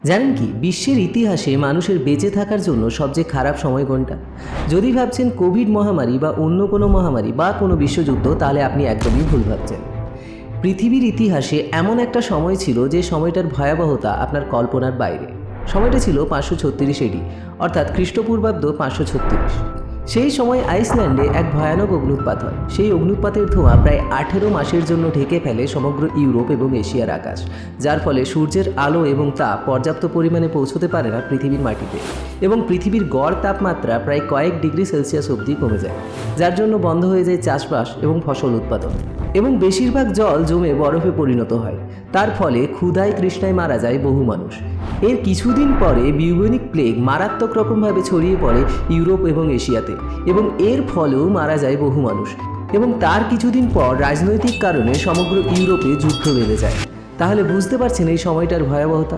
জানেন কি, বিশ্বের ইতিহাসে মানুষের বেঁচে থাকার জন্য সবচেয়ে খারাপ সময় কোনটা? যদি ভাবছেন কোভিড মহামারী বা অন্য কোনো মহামারী বা কোনো বিশ্বযুদ্ধ, তাহলে আপনি একদমই ভুল ভাবছেন। পৃথিবীর ইতিহাসে এমন একটা সময় ছিল যে সময়টার ভয়াবহতা আপনার কল্পনার বাইরে। সময়টা ছিল 536 এডি, অর্থাৎ খ্রিস্টপূর্বাব্দ 536। সেই সময় আইসল্যান্ডে এক ভয়ানক অগ্নুৎপাত হয়। সেই অগ্নুৎপাতের ধোঁয়া প্রায় 18 মাসের জন্য ঢেকে ফেলে সমগ্র ইউরোপ এবং এশিয়ার আকাশ, যার ফলে সূর্যের আলো এবং তাপ পর্যাপ্ত পরিমাণে পৌঁছতে পারে না পৃথিবীর মাটিতে, এবং পৃথিবীর গড় তাপমাত্রা প্রায় কয়েক ডিগ্রি সেলসিয়াস অবধি কমে যায়, যার জন্য বন্ধ হয়ে যায় চাষবাস এবং ফসল উৎপাদন, এবং বেশিরভাগ জল জমে বরফে পরিণত হয়। তার ফলে ক্ষুধায় তৃষ্ণায় মারা যায় বহু মানুষ। এর কিছুদিন পরে বিউবেনিক প্লেগ মারাত্মক রকমভাবে ছড়িয়ে পড়ে ইউরোপ এবং এশিয়াতে, এবং এর ফলেও মারা যায় বহু মানুষ। এবং তার কিছুদিন পর রাজনৈতিক কারণে সমগ্র ইউরোপে যুদ্ধ বেঁধে যায়। তাহলে বুঝতে পারছেন এই সময়টার ভয়াবহতা।